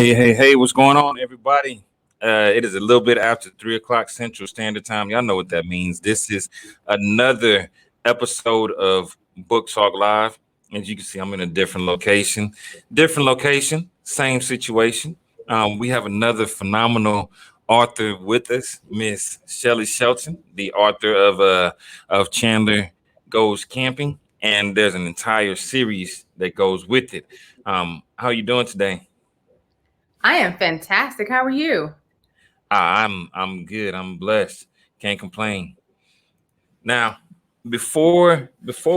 Hey, what's going on, everybody? It is a little bit after 3 o'clock Central Standard Time. Y'all know what that means. This is another episode of Book Talk Live. As you can see, I'm in a different location. Same situation. We have another phenomenal author with us, Miss Shelly Shelton, the author of Chandler Goes Camping, and there's an entire series that goes with it. How you doing today? I am fantastic. How are you? I'm good. I'm blessed. Can't complain. Now, before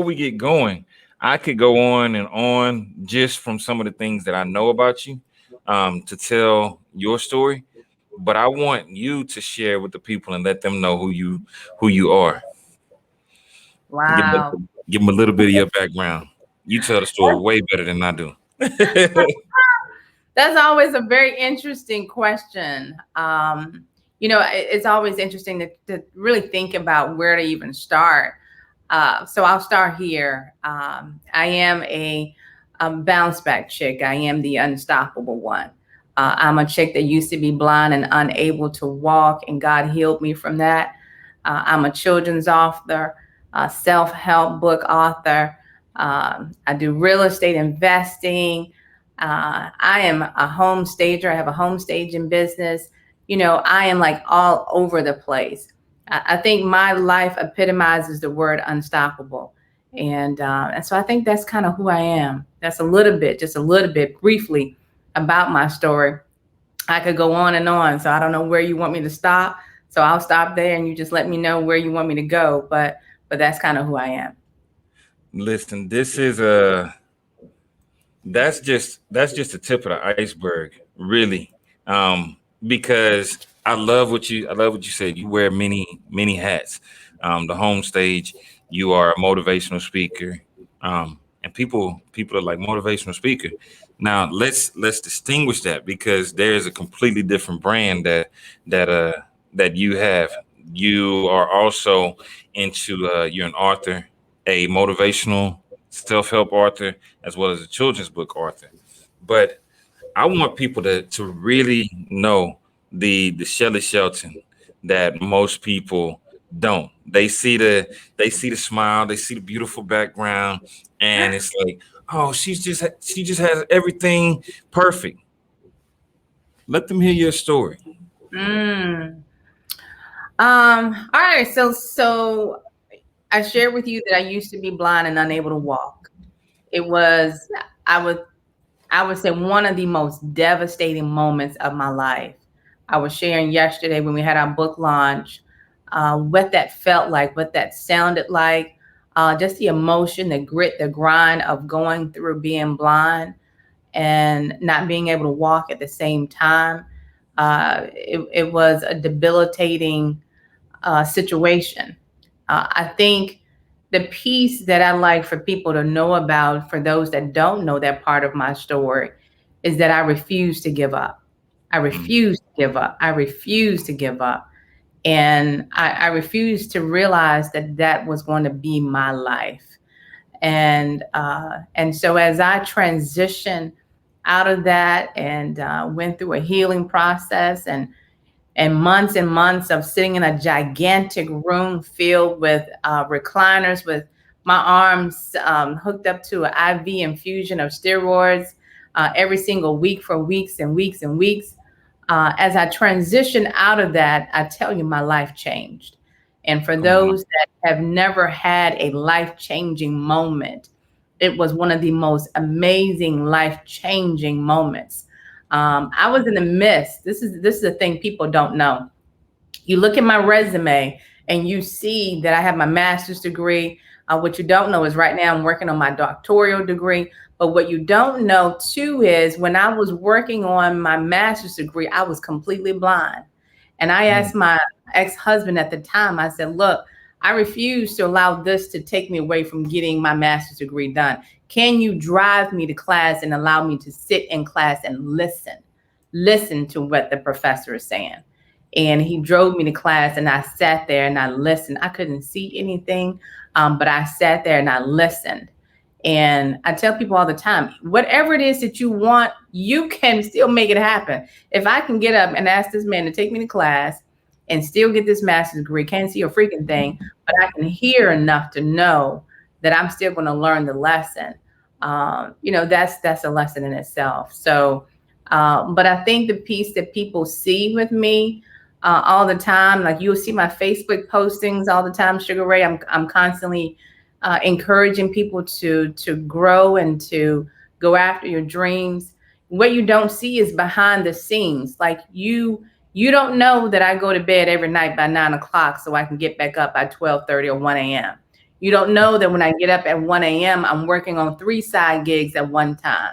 we get going, I could go on and on just from some of the things that I know about you, to tell your story. But I want you to share with the people and let them know who you are. Give them, Wow. give them a little bit of your background. You tell the story way better than I do. That's always a very interesting question. It's always interesting to really think about where to even start. So I'll start here. I am a bounce back chick. I am the unstoppable one. I'm a chick that used to be blind and unable to walk, and God healed me from that. I'm a children's author, a self-help book author. I do real estate investing. I am a home stager. I have a home staging business. I am like all over the place. I think my life epitomizes the word unstoppable. And so I think that's kind of who I am. That's just a little bit briefly about my story. I could go on and on. So I don't know where you want me to stop. So I'll stop there and you just let me know where you want me to go. But that's kind of who I am. Listen, that's just the tip of the iceberg, really. Because I love what you said. You wear many hats. The home stage, you are a motivational speaker. And people are like motivational speaker. Now let's distinguish that because there is a completely different brand that you have. You are also into you're an author, a motivational self-help author, as well as a children's book author. But I want people to really know the Shelly Shelton that most people don't. They see the smile, they see the beautiful background, and it's like, oh, she just has everything perfect. Let them hear your story. Mm. All right. So I shared with you that I used to be blind and unable to walk. It was, I would I would say one of the most devastating moments of my life. I was sharing yesterday when we had our book launch, what that felt like, what that sounded like, just the emotion, the grit, the grind of going through being blind and not being able to walk at the same time. It was a debilitating situation. I think the piece that I like for people to know about, for those that don't know that part of my story, is that I refuse to give up. I Mm. refuse to give up. I refuse to give up. And I refuse to realize that that was going to be my life. And so as I transitioned out of that and went through a healing process and months of sitting in a gigantic room filled with recliners with my arms hooked up to an IV infusion of steroids every single week for weeks and weeks and weeks. As I transitioned out of that, I tell you, my life changed. And for Come on. those that have never had a life changing moment, it was one of the most amazing life changing moments. I was in the midst. This is a thing people don't know. You look at my resume and you see that I have my master's degree. What you don't know is right now I'm working on my doctoral degree. But what you don't know too is when I was working on my master's degree, I was completely blind. And I Mm. asked my ex-husband at the time, I said, look, I refuse to allow this to take me away from getting my master's degree done. Can you drive me to class and allow me to sit in class and listen to what the professor is saying? And he drove me to class and I sat there and I listened. I couldn't see anything, but I sat there and I listened. And I tell people all the time, whatever it is that you want, you can still make it happen. If I can get up and ask this man to take me to class and still get this master's degree, can't see a freaking thing, but I can hear enough to know that I'm still going to learn the lesson. That's a lesson in itself. So, but I think the piece that people see with me all the time, like you'll see my Facebook postings all the time, Sugar Ray. I'm constantly encouraging people to grow and to go after your dreams. What you don't see is behind the scenes. Like you don't know that I go to bed every night by 9 o'clock so I can get back up by 12:30 or 1 a.m. You don't know that when I get up at 1 a.m., I'm working on 3 side gigs at one time.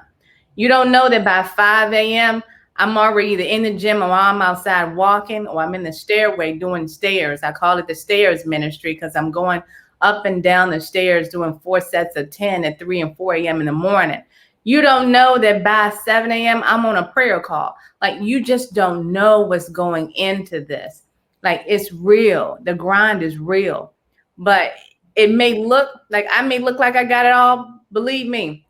You don't know that by 5 a.m., I'm already either in the gym or I'm outside walking or I'm in the stairway doing stairs. I call it the stairs ministry because I'm going up and down the stairs doing 4 sets of 10 at 3 and 4 a.m. in the morning. You don't know that by 7 a.m. I'm on a prayer call. Like you just don't know what's going into this. Like it's real. The grind is real. But it may look like I got it all. Believe me,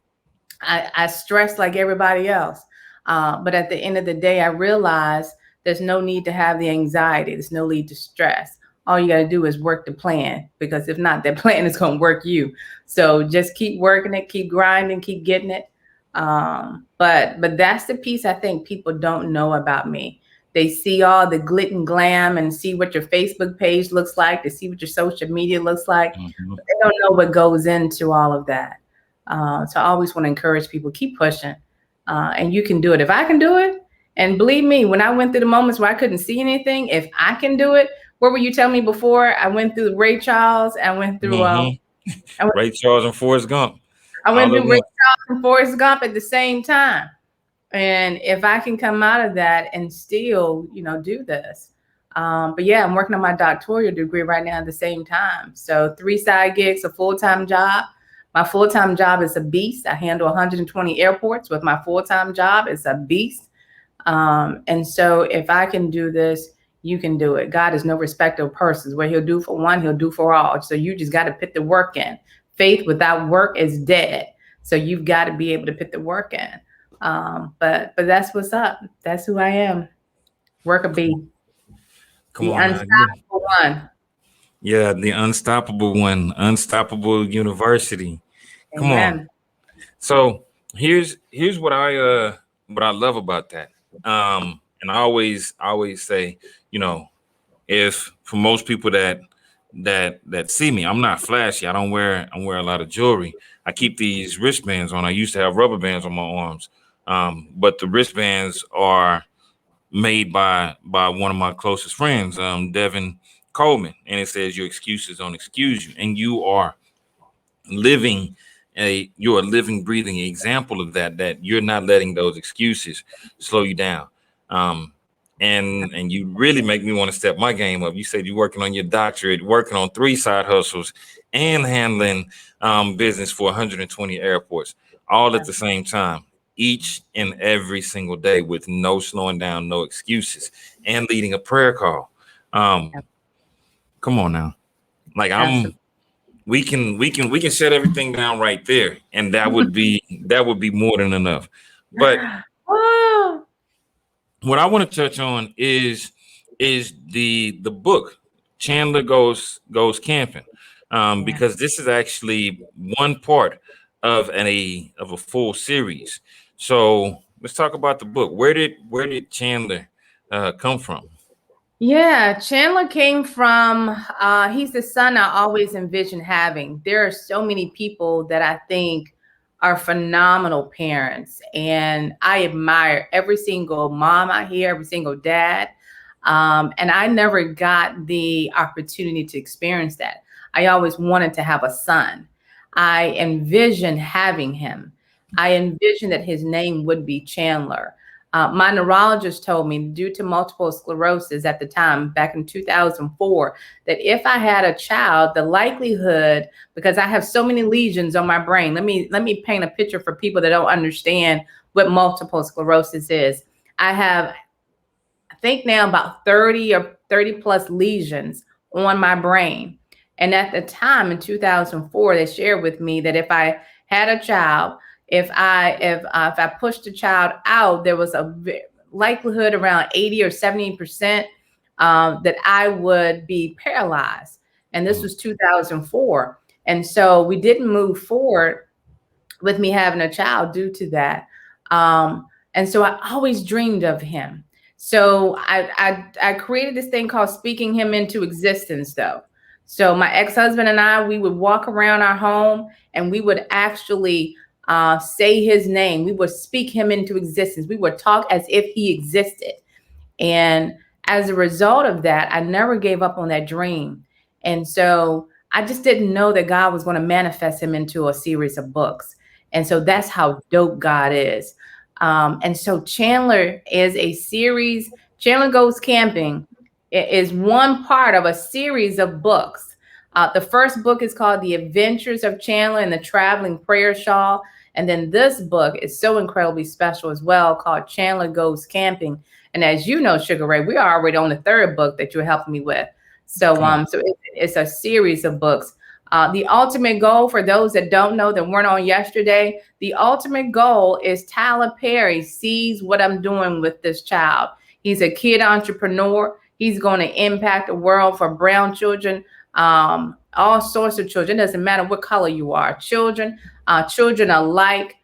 I stress like everybody else. But at the end of the day, I realize there's no need to have the anxiety. There's no need to stress. All you got to do is work the plan, because if not, that plan is going to work you. So just keep working it, keep grinding, keep getting it. But that's the piece I think people don't know about me. They see all the glit and glam and see what your Facebook page looks like. They see what your social media looks like. Mhm. But they don't know what goes into all of that. So I always want to encourage people, keep pushing. And you can do it. If I can do it, and believe me, when I went through the moments where I couldn't see anything, if I can do it, what were you telling me before? I went through Ray Charles. I went through Mhm. I went, Ray Charles and Forrest Gump, I went all at through Ray once. Charles and Forrest Gump at the same time. And if I can come out of that and still, do this. But yeah, I'm working on my doctoral degree right now at the same time. So 3 side gigs, a full-time job. My full-time job is a beast. I handle 120 airports with my full-time job. It's a beast. And so if I can do this, you can do it. God is no respecter of persons. What he'll do for one, he'll do for all. So you just got to put the work in. Faith without work is dead. So you've got to be able to put the work in. But that's what's up. That's who I am. Worker bee, Come the on now. Yeah. unstoppable one. Yeah, the unstoppable one, Unstoppable University. Come on. Amen. So here's what I love about that. And I always say, you know, if for most people that see me, I'm not flashy. I wear a lot of jewelry. I keep these wristbands on. I used to have rubber bands on my arms. But the wristbands are made by one of my closest friends, Devin Coleman, and it says your excuses don't excuse you, and living you're a living, breathing example of that you're not letting those excuses slow you down. Um, and you really make me want to step my game up. You said you're working on your doctorate, working on 3 side hustles, and handling business for 120 airports all at the same time, each and every single day, with no slowing down, no excuses, and leading a prayer call. Um, come on now. Like Absolutely. we can shut everything down right there, and that would be more than enough. But Oh, what I want to touch on is the book Chandler goes camping, yeah. because this is actually one part of a full series. So let's talk about the book. Where did Chandler come from? Yeah, Chandler came from, he's the son I always envisioned having. There are so many people that I think are phenomenal parents, and I admire every single mom out here, every single dad. And I never got the opportunity to experience that. I always wanted to have a son. I envisioned having him. I envisioned that his name would be Chandler. My neurologist told me, due to multiple sclerosis at the time, back in 2004, that if I had a child, the likelihood, because I have so many lesions on my brain, let me paint a picture for people that don't understand what multiple sclerosis is. I have, I think now, about 30 or 30 plus lesions on my brain. And at the time in 2004, they shared with me that if I had a child, if I pushed the child out, there was a likelihood around 80 or 70% that I would be paralyzed. And this Mm. was 2004. And so we didn't move forward with me having a child due to that. And so I always dreamed of him. So I created this thing called speaking him into existence, though. So my ex-husband and I, we would walk around our home and we would actually say his name. We would speak him into existence. We would talk as if he existed. And as a result of that, I never gave up on that dream. And so I just didn't know that God was going to manifest him into a series of books. And so that's how dope God is. And so Chandler is a series. Chandler Goes Camping is one part of a series of books. The first book is called The Adventures of Chandler and the Traveling Prayer Shawl. And then this book is so incredibly special as well, called Chandler Goes Camping. And as you know, Sugar Ray, we are already on the third book that you're helping me with. So, Come on. it's a series of books. The ultimate goal, for those that don't know that weren't on yesterday, the ultimate goal is Tyler Perry sees what I'm doing with this child. He's a kid entrepreneur. He's going to impact the world for brown children, all sorts of children. It doesn't matter what color you are. Children alike,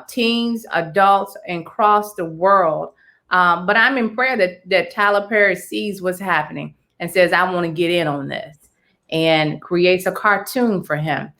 teens, adults, and across the world. But I'm in prayer that Tyler Perry sees what's happening and says, I want to get in on this, and creates a cartoon for him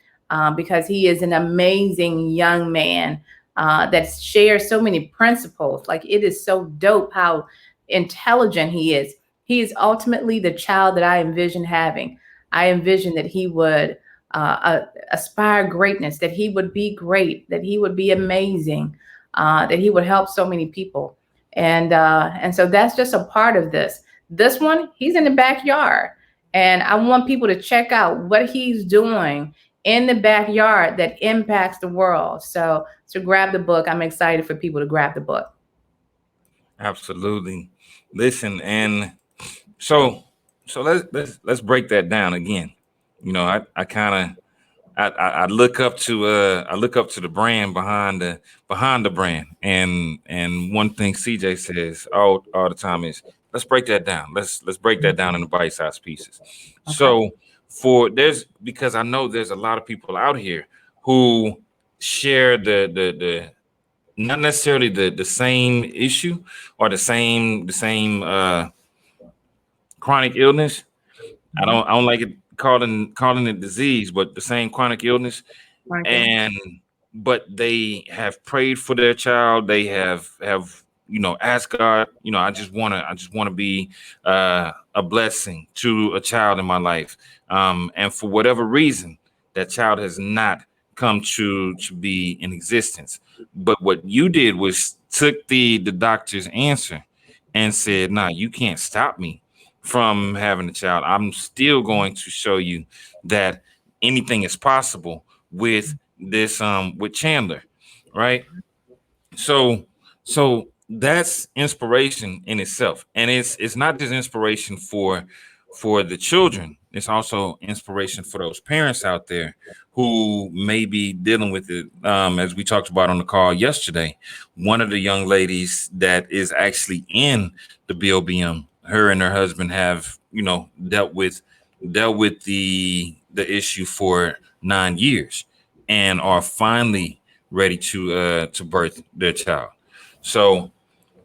because he is an amazing young man that shares so many principles. Like, it is so dope how intelligent he is. He is ultimately the child that I envision having. I envision that he would aspire greatness, that he would be great, that he would be amazing, that he would help so many people. And so that's just a part of this. This one, he's in the backyard. And I want people to check out what he's doing in the backyard that impacts the world. So grab the book. I'm excited for people to grab the book. Absolutely. Listen, and so let's break that down again. I kind of I look up to the brand behind the brand, and one thing CJ says all the time is, let's break that down. Let's break that down into bite-sized pieces. Okay. So because I know there's a lot of people out here who share the not necessarily the same issue or the same chronic illness. I don't like it calling it disease, but the same chronic illness. Michael. And but they have prayed for their child. They have asked God, I just want to be a blessing to a child in my life. And for whatever reason, that child has not come to be in existence. But what you did was took the doctor's answer and said, nah, you can't stop me from having a child. I'm still going to show you that anything is possible with this with Chandler, right? So that's inspiration in itself, and it's not just inspiration for the children. It's also inspiration for those parents out there who may be dealing with it. As we talked about on the call yesterday, one of the young ladies that is actually in the BOBM, her and her husband have dealt with the issue for 9 years and are finally ready to birth their child. So,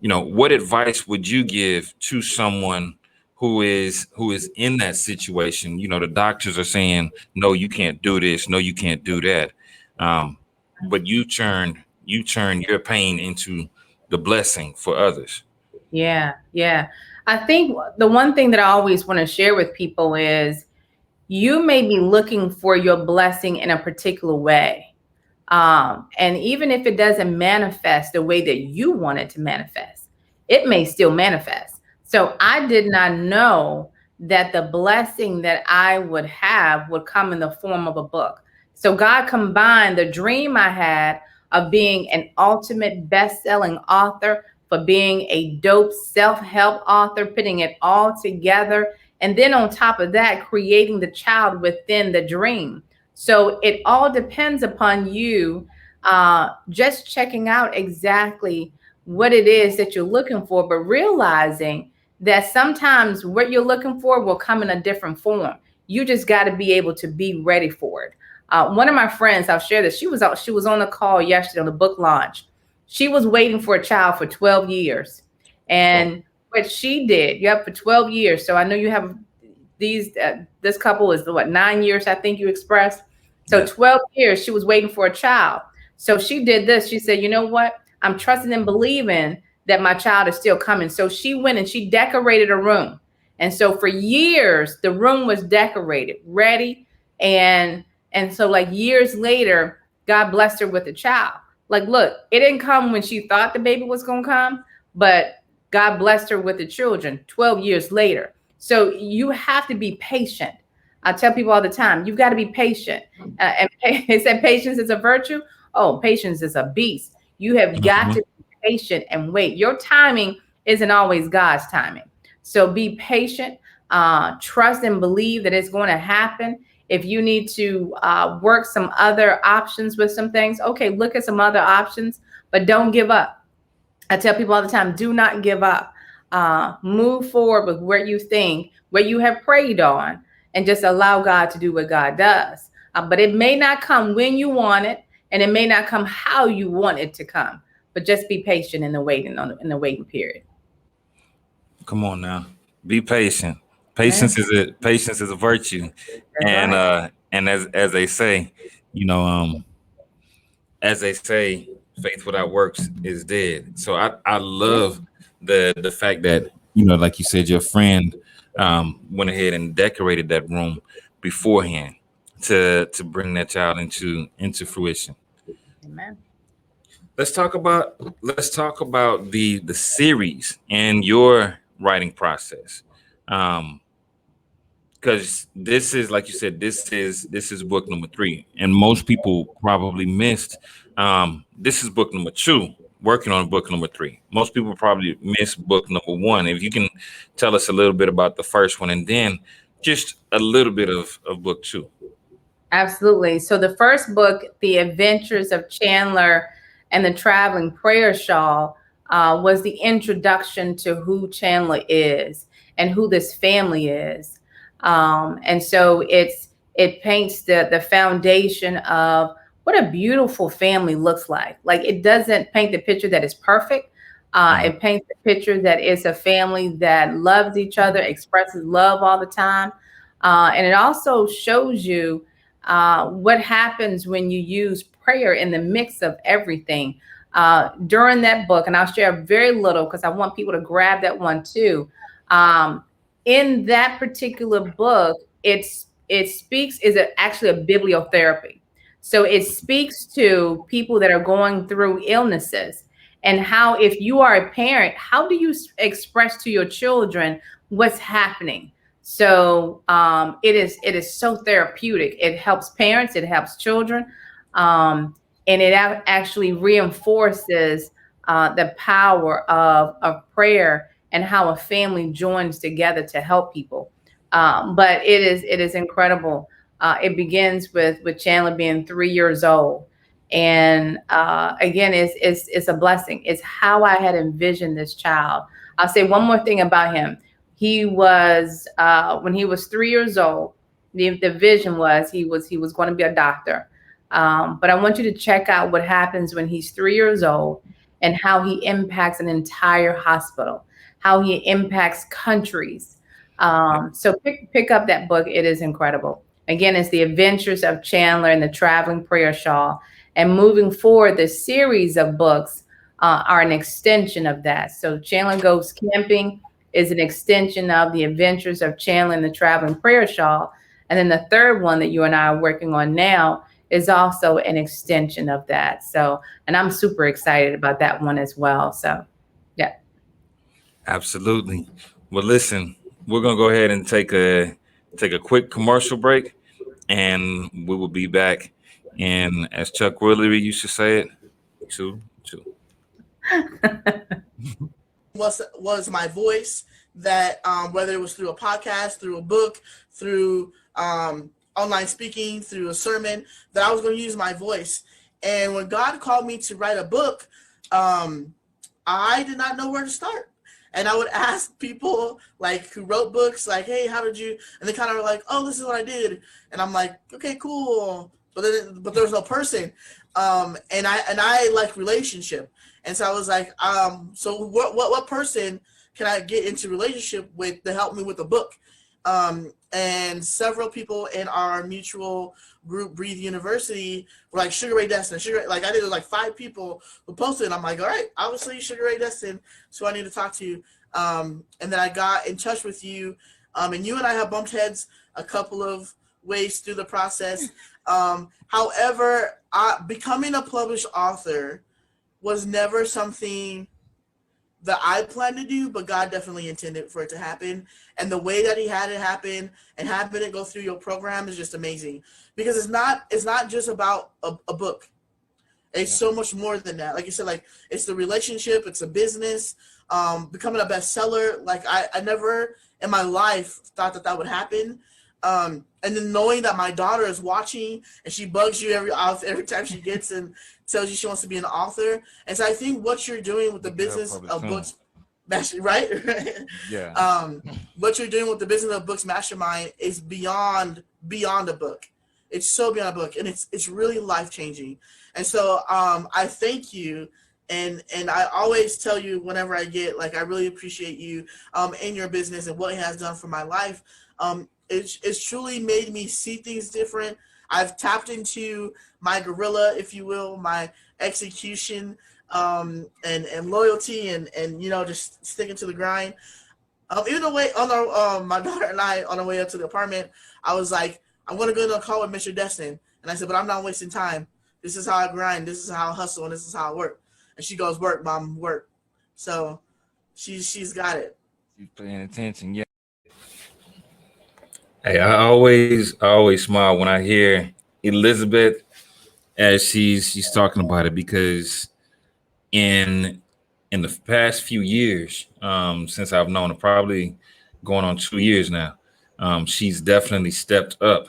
what advice would you give to someone who is in that situation? The doctors are saying, no, you can't do this, no, you can't do that. But you turn your pain into the blessing for others. Yeah, yeah. I think the one thing that I always want to share with people is you may be looking for your blessing in a particular way. And even if it doesn't manifest the way that you want it to manifest, it may still manifest. So I did not know that the blessing that I would have would come in the form of a book. So God combined the dream I had of being an ultimate best-selling author, for being a dope self-help author, putting it all together. And then on top of that, creating the child within the dream. So it all depends upon you just checking out exactly what it is that you're looking for, but realizing that sometimes what you're looking for will come in a different form. You just got to be able to be ready for it. One of my friends, I'll share this. She was on the call yesterday on the book launch. She was waiting for a child for 12 years, Well, and what she did, yep, for 12 years. So I know you have these. This couple is what, 9 years? I think you expressed. So yes. 12 years she was waiting for a child. So she did this. She said, you know what? I'm trusting and believing that my child is still coming. So she went and she decorated a room. And so for years, the room was decorated, ready. And so like years later, God blessed her with a child. Like, look, it didn't come when she thought the baby was going to come, but God blessed her with the children 12 years later. So you have to be patient. I tell people all the time, you've got to be patient. And they said patience is a virtue. Oh, patience is a beast. You have got Mhm. to be patient and wait. Your timing isn't always God's timing. So be patient, trust and believe that it's going to happen. If you need to work some other options with some things, okay, look at some other options, but don't give up. I tell people all the time, do not give up. Move forward with where you think, where you have prayed on, and just allow God to do what God does. But it may not come when you want it, and it may not come how you want it to come. But just be patient in the waiting in the waiting period. Come on now. Be patient. Amen. Patience is a virtue. That's right. And as they say, you know, as they say, faith without works is dead. So I Yeah. love the fact that, you know, like you said, your friend went ahead and decorated that room beforehand to bring that child into fruition. Amen. Let's talk about the series and your writing process. Um, because this is, like you said, this is book number three, and most people probably missed. This is book number two. Working on book number three. Most people probably missed book number one. If you can tell us a little bit about the first one, and then just a little bit of book two. Absolutely. So the first book, The Adventures of Chandler and the Traveling Prayer Shawl, was the introduction to who Chandler is and who this family is. And so it paints the foundation of what a beautiful family looks like. Like, it doesn't paint the picture that is perfect. Mhm. It paints the picture that it's a family that loves each other, expresses love all the time. And it also shows you what happens when you use prayer in the mix of everything. During that book, and I'll share very little because I want people to grab that one too. Um, in that particular book, it speaks is actually a bibliotherapy. So it speaks to people that are going through illnesses, and how, if you are a parent, how do you express to your children what's happening? So it is so therapeutic. It helps parents, it helps children, and it actually reinforces the power of prayer and how a family joins together to help people. But it is incredible. It begins with Chandler being 3 years old, and again, it's a blessing. It's how I had envisioned this child. I'll say one more thing about him. He was when he was 3 years old. The vision was he was going to be a doctor. But I want you to check out what happens when he's 3 years old and how he impacts an entire hospital, how he impacts countries. So pick up that book. It is incredible. Again, it's The Adventures of Chandler and the Traveling Prayer Shawl. And moving forward, the series of books are an extension of that. So Chandler Goes Camping is an extension of The Adventures of Chandler and the Traveling Prayer Shawl. And then the third one that you and I are working on now is also an extension of that. So, and I'm super excited about that one as well. So, yeah. Absolutely. Well, listen, we're gonna go ahead and take a quick commercial break, and we will be back. And as Chuck Woolery used to say it, two. Was my voice that whether it was through a podcast, through a book, through online speaking, through a sermon, that I was going to use my voice. And when God called me to write a book, I did not know where to start. And I would ask people like who wrote books, like, hey, how did you? And they kind of were like, oh, this is what I did. And I'm like, okay, cool. But there was no person. And I like relationship. And so I was like, so what person can I get into relationship with to help me with the book? And several people in our mutual group, Breathe University, were like, Sugar Ray Destin, like I did like 5 people who posted, and I'm like, all right, obviously Sugar Ray Destin, so I need to talk to you. And then I got in touch with you, and you and I have bumped heads a couple of ways through the process. However, becoming a published author was never something that I planned to do, but God definitely intended for it to happen. And the way that he had it happen and having it go through your program is just amazing, because it's not just about a book. It's so much more than that. Like you said, like it's the relationship, it's a business, becoming a bestseller. Like I never in my life thought that would happen. And then knowing that my daughter is watching and she bugs you every time she gets and tells you she wants to be an author. And so I think what you're doing with the business of books, right? Yeah. What you're doing with the business of books mastermind is beyond a book. It's so beyond a book, and it's really life changing. And so I thank you. And I always tell you whenever I get, like, I really appreciate you in your business and what it has done for my life. It's truly made me see things different. I've tapped into my gorilla, if you will, my execution and loyalty and just sticking to the grind. Even the way on my daughter and I on our way up to the apartment, I was like, I'm going to go to a call with Mr. Destin. And I said, but I'm not wasting time. This is how I grind. This is how I hustle. And this is how I work. And she goes, work, mom, work. So she's got it. She's paying attention. Yeah. Hey, I always smile when I hear Elizabeth as she's talking about it, because in the past few years, since I've known her, probably going on 2 years now, she's definitely stepped up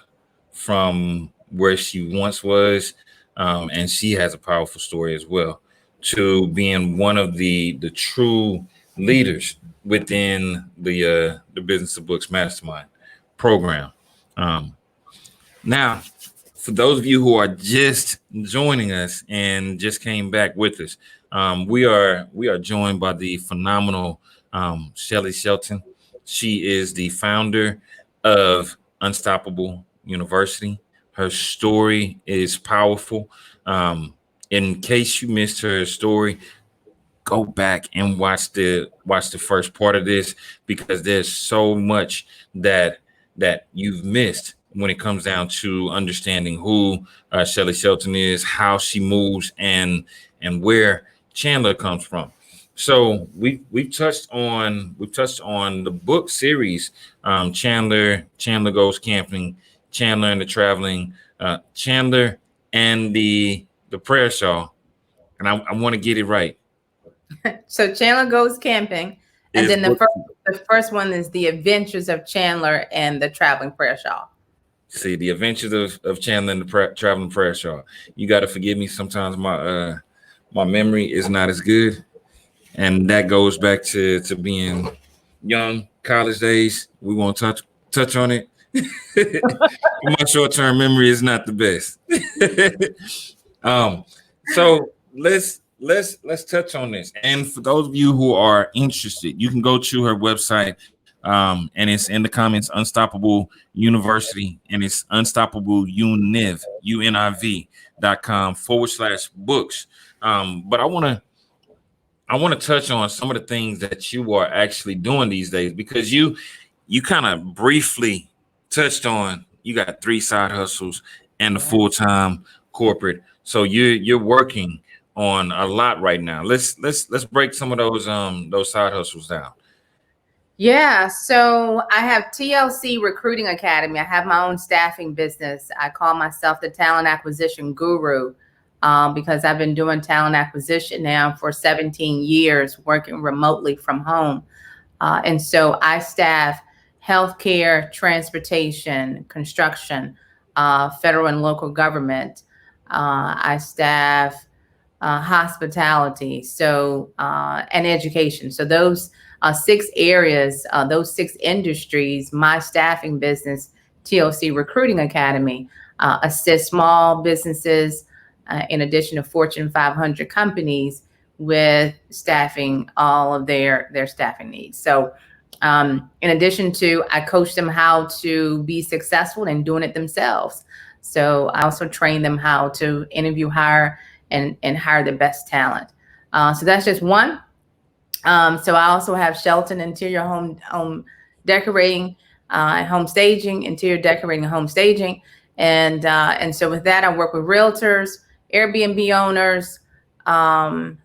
from where she once was, and she has a powerful story as well, to being one of the true leaders within the Business of Books Mastermind program. Now, for those of you who are just joining us and just came back with us, we are joined by the phenomenal Shelly Shelton. She is the founder of Unstoppable University. Her story is powerful. In case you missed her story, go back and watch the first part of this, because there's so much that you've missed when it comes down to understanding who Shelly Shelton is, how she moves, and where Chandler comes from. So we've touched on the book series, Chandler Goes Camping, Chandler and the Traveling, Chandler and the Prayer Shawl, and I want to get it right. So Chandler Goes Camping, and then the first one is The Adventures of Chandler and the Traveling Prayer Shawl. See, The Adventures of Chandler and the Traveling Prayer Shawl. You got to forgive me. Sometimes my memory is not as good, and that goes back to being young, college days. We won't touch on it. My short-term memory is not the best. So let's touch on this. And for those of you who are interested, you can go to her website, and it's in the comments, Unstoppable University, and it's unstoppableuniv.com/books. But I want to touch on some of the things that you are actually doing these days, because you kind of briefly touched on, you got 3 side hustles and the full-time corporate. So you're working on a lot right now. Let's break some of those side hustles down. Yeah, so I have TLC Recruiting Academy. I have my own staffing business. I call myself the talent acquisition guru, because I've been doing talent acquisition now for 17 years, working remotely from home. And so I staff healthcare, transportation, construction, federal and local government. I staff hospitality, so and education. So those 6 areas, those 6 industries, my staffing business, TLC Recruiting Academy, assist small businesses, in addition to Fortune 500 companies, with staffing all of their staffing needs. So in addition to, I coach them how to be successful in doing it themselves. So I also train them how to interview, hire, and hire the best talent. So that's just one. So I also have Shelton Interior Home Decorating, home staging, interior decorating, home staging, and so with that, I work with realtors, Airbnb owners,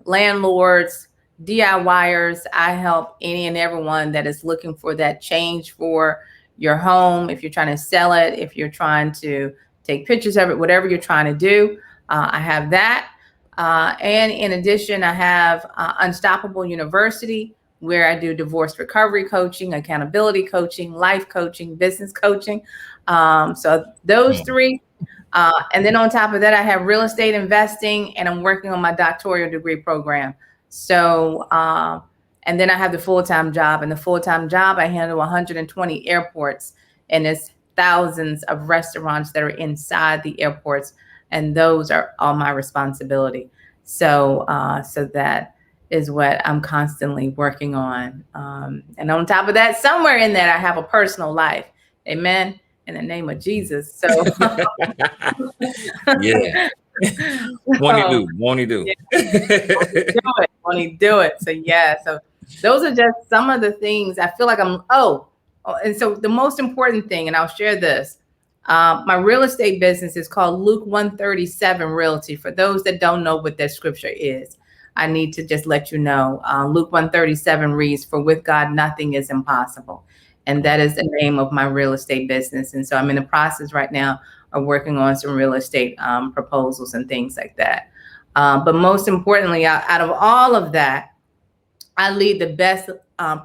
landlords, DIYers. I help any and everyone that is looking for that change for your home. If you're trying to sell it, if you're trying to take pictures of it, whatever you're trying to do, I have that. And in addition, I have Unstoppable University, where I do divorce recovery coaching, accountability coaching, life coaching, business coaching. So those 3. And then on top of that, I have real estate investing, and I'm working on my doctoral degree program. So, and then I have the full-time job, and the full-time job, I handle 120 airports, and it's thousands of restaurants that are inside the airports. And those are all my responsibility. So, so that is what I'm constantly working on. And on top of that, somewhere in that, I have a personal life. Amen. In the name of Jesus. So, yeah. Won't he do? Yeah. Won't he do it? So yeah. So those are just some of the things I feel like and so the most important thing, and I'll share this. My real estate business is called Luke 137 Realty. For those that don't know what that scripture is, I need to just let you know. Luke 137 reads, "For with God nothing is impossible." And that is the name of my real estate business. And so I'm in the process right now of working on some real estate proposals and things like that. But most importantly, out of all of that, I lead the best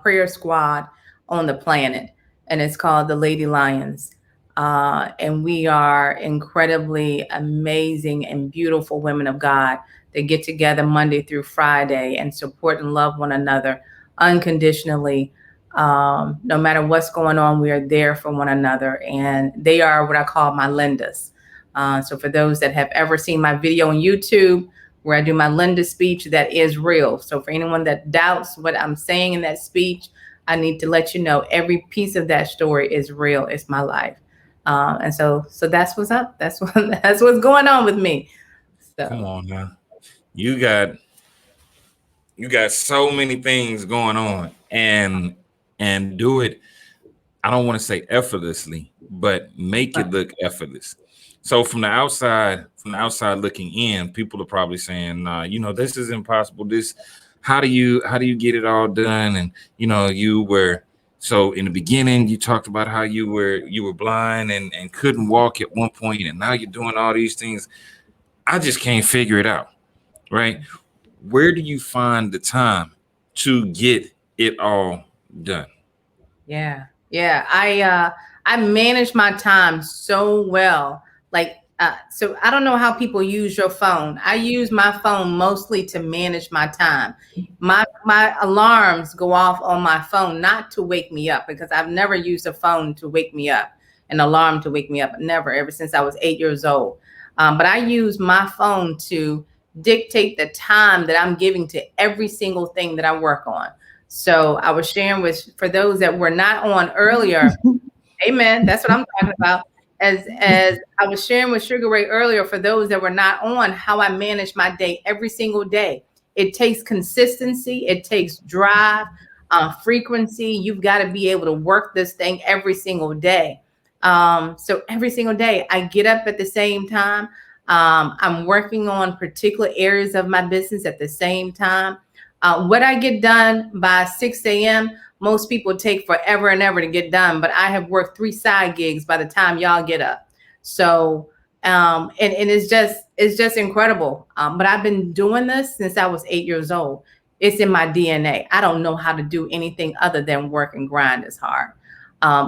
prayer squad on the planet, and it's called the Lady Lions. And we are incredibly amazing and beautiful women of God that get together Monday through Friday and support and love one another unconditionally. No matter what's going on, we are there for one another, and they are what I call my Lindas. So for those that have ever seen my video on YouTube, where I do my Linda speech, that is real. So for anyone that doubts what I'm saying in that speech, I need to let you know every piece of that story is real. It's my life. And so that's what's up. That's what's going on with me. So. Come on now. You got so many things going on, and do it. I don't want to say effortlessly, but make it look effortless. So from the outside looking in, people are probably saying, this is impossible. How do you get it all done? And so in the beginning, you talked about how you were blind and couldn't walk at one point, and now you're doing all these things. I just can't figure it out, right? Where do you find the time to get it all done? Yeah. I manage my time so well. So I don't know how people use your phone. I use my phone mostly to manage my time. My alarms go off on my phone, not to wake me up, because I've never used a phone to wake me up, an alarm to wake me up. Never, ever since I was 8 years old. But I use my phone to dictate the time that I'm giving to every single thing that I work on. So I was sharing for those that were not on earlier, amen, that's what I'm talking about. As I was sharing with Sugar Ray earlier, for those that were not on, how I manage my day every single day. It takes consistency. It takes drive, frequency. You've got to be able to work this thing every single day. So every single day I get up at the same time. I'm working on particular areas of my business at the same time. What I get done by 6 a.m., most people take forever and ever to get done, but I have worked 3 side gigs by the time y'all get up. So, and it's just incredible. But I've been doing this since I was 8 years old. It's in my DNA. I don't know how to do anything other than work and grind as hard,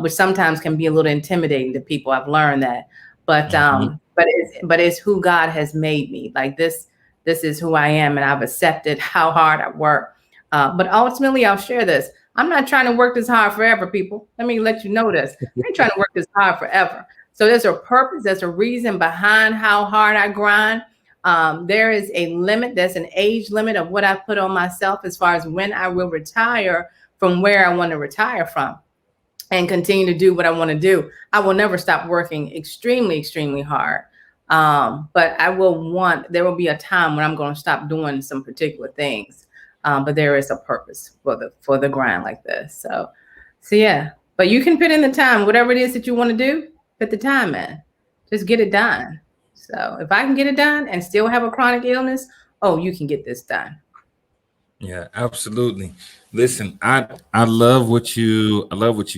which sometimes can be a little intimidating to people. I've learned that. but it's who God has made me. Like this is who I am, and I've accepted how hard I work. But ultimately, I'll share this. I'm not trying to work this hard forever, people. Let me let you know this. I ain't trying to work this hard forever. So there's a purpose, there's a reason behind how hard I grind. There is a limit, there's an age limit of what I put on myself as far as when I will retire from where I want to retire from and continue to do what I want to do. I will never stop working extremely, extremely hard. But there will be a time when I'm going to stop doing some particular things. But there is a purpose for the grind like this. So yeah, but you can put in the time, whatever it is that you want to do, put the time in, just get it done. So if I can get it done and still have a chronic illness, you can get this done. Yeah, absolutely. Listen, I love what you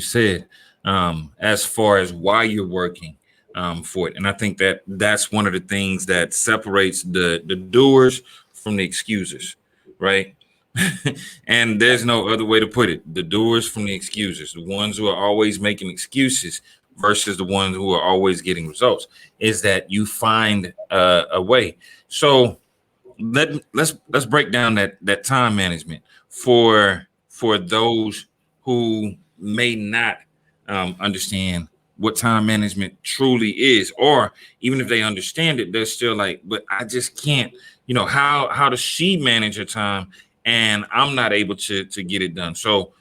said as far as why you're working for it. And I think that's one of the things that separates the doers from the excusers, right? And there's no other way to put it. The doers from the excusers, the ones who are always making excuses versus the ones who are always getting results, is that you find a way. So let's break down that time management for those who may not understand what time management truly is, or even if they understand it, they're still like, but I just can't, how does she manage her time and I'm not able to get it done? So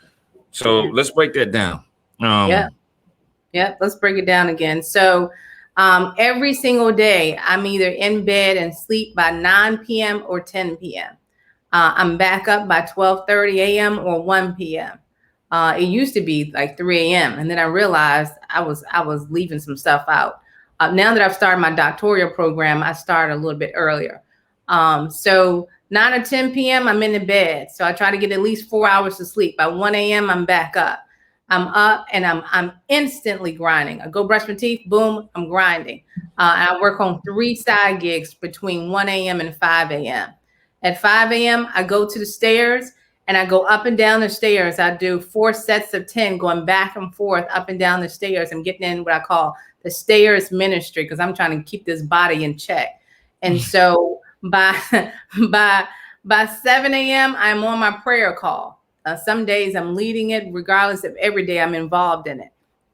let's break that down. Yeah, let's break it down again. So every single day, I'm either in bed and sleep by 9 p.m. or 10 p.m. I'm back up by 12:30 a.m. or 1 p.m. It used to be like 3 a.m. And then I realized I was leaving some stuff out. Now that I've started my doctoral program, I started a little bit earlier. So 9 or 10 p.m., I'm in the bed. So I try to get at least 4 hours of sleep. By 1 a.m., I'm back up. I'm up and I'm instantly grinding. I go brush my teeth, boom, I'm grinding. I work on 3 side gigs between 1 a.m. and 5 a.m. At 5 a.m., I go to the stairs and I go up and down the stairs. I do 4 sets of 10 going back and forth up and down the stairs. I'm getting in what I call the stairs ministry because I'm trying to keep this body in check. And so by 7 a.m., I'm on my prayer call. Some days I'm leading it, regardless of every day I'm involved in it.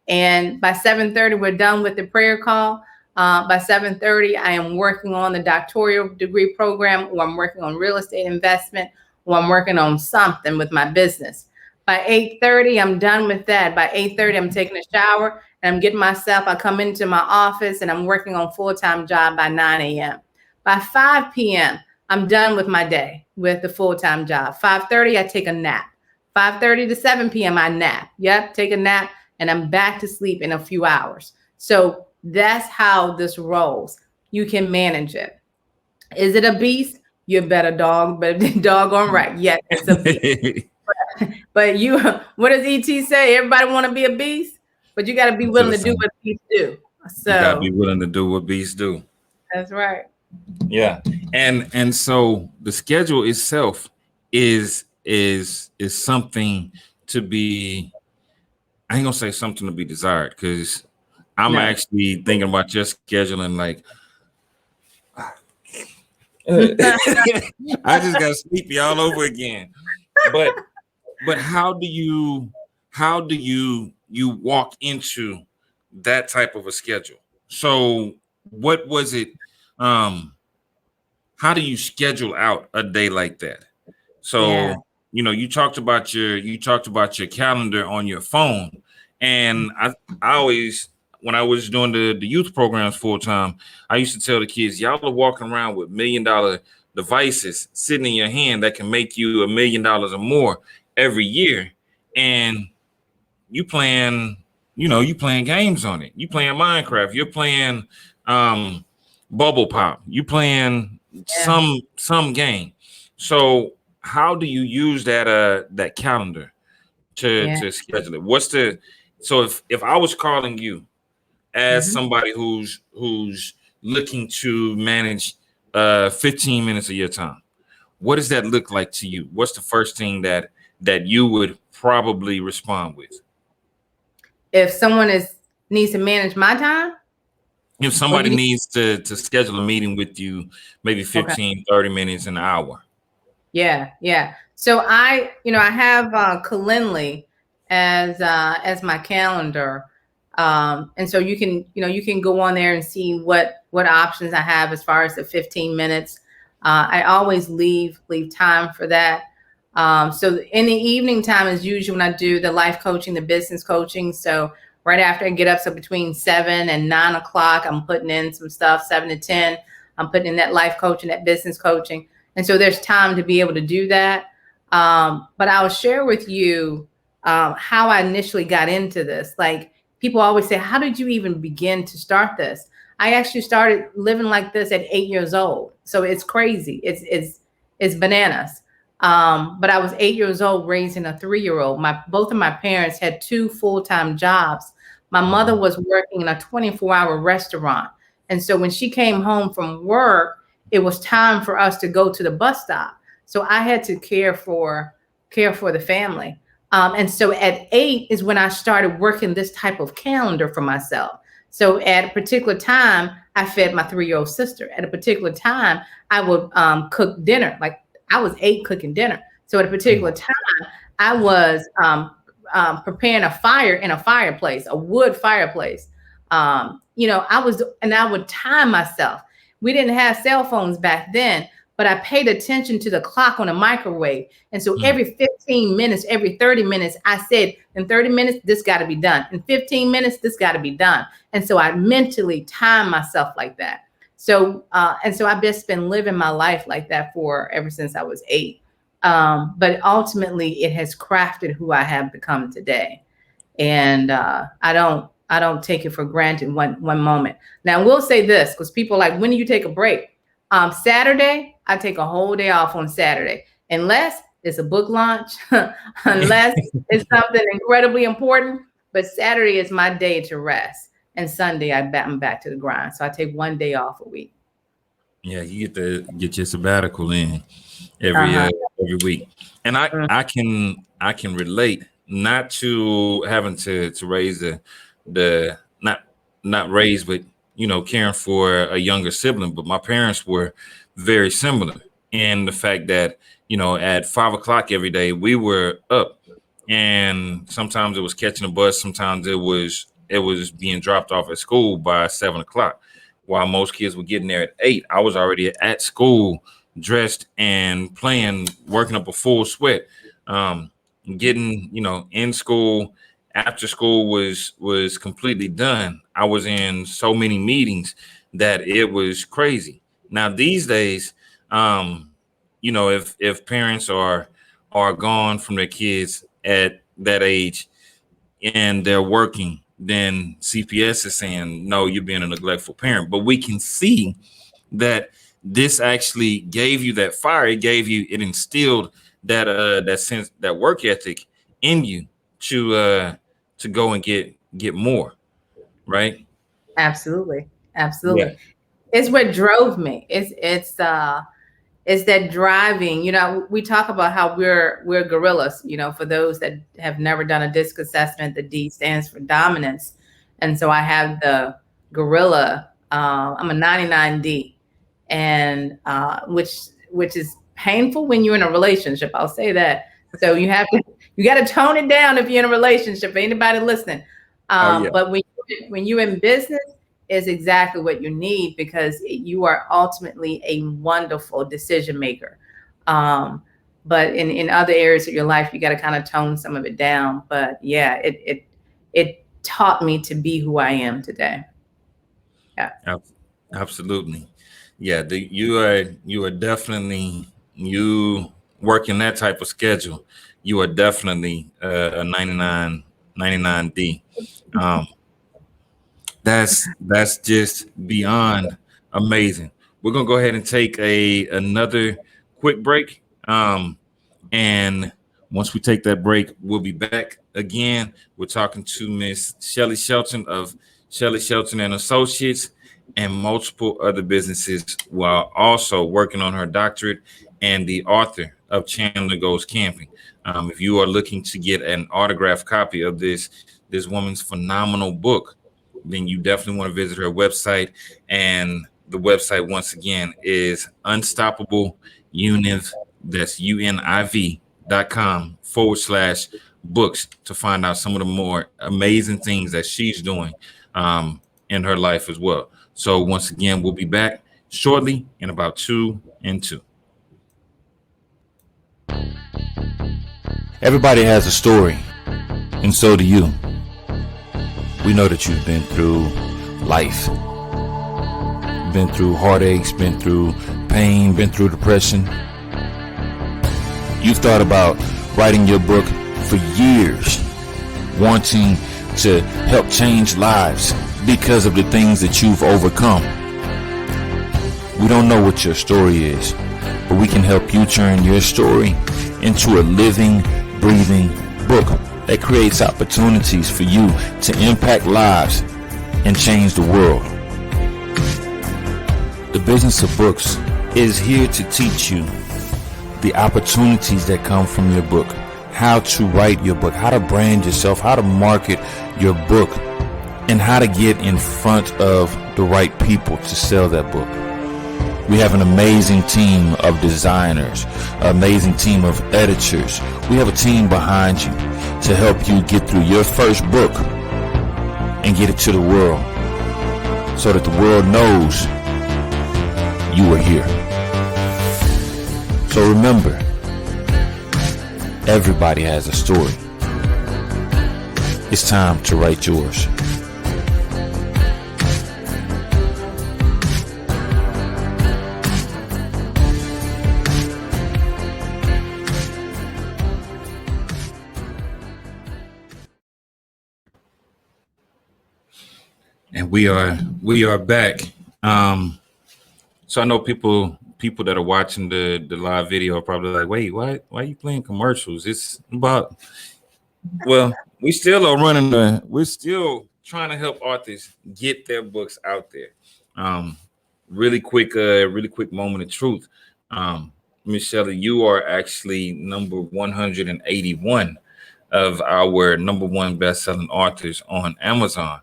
And by 7:30, we're done with the prayer call. By 7:30, I am working on the doctoral degree program, or I'm working on real estate investment, or I'm working on something with my business. By 8:30, I'm done with that. By 8:30, I'm taking a shower and I'm getting I come into my office and I'm working on full-time job by 9 a.m. By 5 p.m., I'm done with my day with the full-time job. 5:30, I take a nap. 5:30 to 7 p.m., I nap. Yep, take a nap, and I'm back to sleep in a few hours. So that's how this rolls. You can manage it. Is it a beast? You're better dog, but doggone right. Yes, it's a beast. But what does ET say? Everybody want to be a beast, but you got to be willing to do what beasts do. So you got to be willing to do what beasts do. That's right. Yeah, and so the schedule itself is something to be, I ain't gonna say something to be desired, because I'm actually thinking about your scheduling like I just got sleepy all over again. But how do you walk into that type of a schedule? So what was it? How do you schedule out a day like that? So you talked about your calendar on your phone, and I always, when I was doing the youth programs full time, I used to tell the kids, y'all are walking around with $1 million devices sitting in your hand that can make you $1 million or more every year, and you playing games on it. You playing Minecraft. You're playing Bubble Pop. You playing some game. So how do you use that calendar to schedule it? So if I was calling you as somebody who's looking to manage 15 minutes of your time, what does that look like to you? What's the first thing that you would probably respond with? If someone needs to manage my time? If Or somebody you need, needs to schedule a meeting with you, maybe okay. 15, 30 minutes, an hour. Yeah, yeah. So I have Calendly as my calendar, and so you can go on there and see what options I have as far as the 15 minutes. I always leave time for that. So in the evening time is usually when I do the life coaching, the business coaching. So right after I get up, so between 7 and 9 o'clock, I'm putting in some stuff. 7 to 10, I'm putting in that life coaching, that business coaching. And so there's time to be able to do that. But I'll share with you how I initially got into this. Like, people always say, how did you even begin to start this? I actually started living like this at 8 years old. So it's crazy. It's bananas. But I was 8 years old raising a 3-year-old. Both of my parents had 2 full-time jobs. My mother was working in a 24-hour restaurant. And so when she came home from work, it was time for us to go to the bus stop. So I had to care for the family. And so at 8 is when I started working this type of calendar for myself. So at a particular time, I fed my 3-year-old sister. At a particular time, I would cook dinner. Like, I was 8 cooking dinner. So at a particular time, I was preparing a fire in a fireplace, a wood fireplace. I would time myself. We didn't have cell phones back then, but I paid attention to the clock on the microwave. And so every 15 minutes, every 30 minutes, I said, in 30 minutes, this got to be done. In 15 minutes, this got to be done. And so I mentally time myself like that. So I've just been living my life like that ever since I was 8. But ultimately, it has crafted who I have become today. And I don't take it for granted one moment. Now, we'll say this, because people are like, when do you take a break? Saturday, I take a whole day off on Saturday, unless it's a book launch, unless it's something incredibly important. But Saturday is my day to rest. And Sunday, I'm back to the grind. So I take one day off a week. Yeah, you get your sabbatical in every week, and I can relate, not to having to raise the not raise, but caring for a younger sibling. But my parents were very similar in the fact that at 5 o'clock every day we were up, and sometimes it was catching a bus, sometimes it was being dropped off at school by 7 o'clock. While most kids were getting there at 8, I was already at school, dressed and playing, working up a full sweat, getting in school. After school was completely done, I was in so many meetings that it was crazy. Now these days, if parents are gone from their kids at that age and they're working, then CPS is saying, no, you're being a neglectful parent. But we can see that this actually gave you that fire. It instilled that sense, that work ethic in you to go and get more, right? Absolutely. Yeah. It's what drove me. It's that driving. We talk about how we're gorillas. For those that have never done a DISC assessment, the D stands for dominance, and so I have the gorilla. I'm a 99D, and which is painful when you're in a relationship. I'll say that. So you got to tone it down if you're in a relationship. Anybody listening? But when you're in business, is exactly what you need, because you are ultimately a wonderful decision maker. But in other areas of your life, you got to kind of tone some of it down. But yeah, it taught me to be who I am today. Yeah, Absolutely. Yeah, you are definitely, you working that type of schedule. You are definitely a 99D. That's just beyond amazing. We're gonna go ahead and take another quick break. And once we take that break, we'll be back again. We're talking to Miss Shelly Shelton of Shelly Shelton and Associates, and multiple other businesses, while also working on her doctorate and the author of Chandler Goes Camping. If you are looking to get an autographed copy of this woman's phenomenal book, then you definitely want to visit her website. And the website, once again, is Unstoppable Univ. That's univ.com/books to find out some of the more amazing things that she's doing in her life as well. So once again, we'll be back shortly in about 2 and 2. Everybody has a story, and so do you. We know that you've been through life, been through heartaches, been through pain, been through depression. You've thought about writing your book for years, wanting to help change lives because of the things that you've overcome. We don't know what your story is, but we can help you turn your story into a living, breathing book that creates opportunities for you to impact lives and change the world. The business of books is here to teach you the opportunities that come from your book, how to write your book, how to brand yourself, how to market your book, and how to get in front of the right people to sell that book. We have an amazing team of designers, an amazing team of editors. We have a team behind you to help you get through your first book and get it to the world so that the world knows you are here. So remember, everybody has a story. It's time to write yours. And we are back. So I know people that are watching the live video are probably like, wait, why are you playing commercials? It's about, well, we're still trying to help authors get their books out there. Really quick moment of truth. Miss Shelly, you are actually number 181 of our number one best-selling authors on Amazon.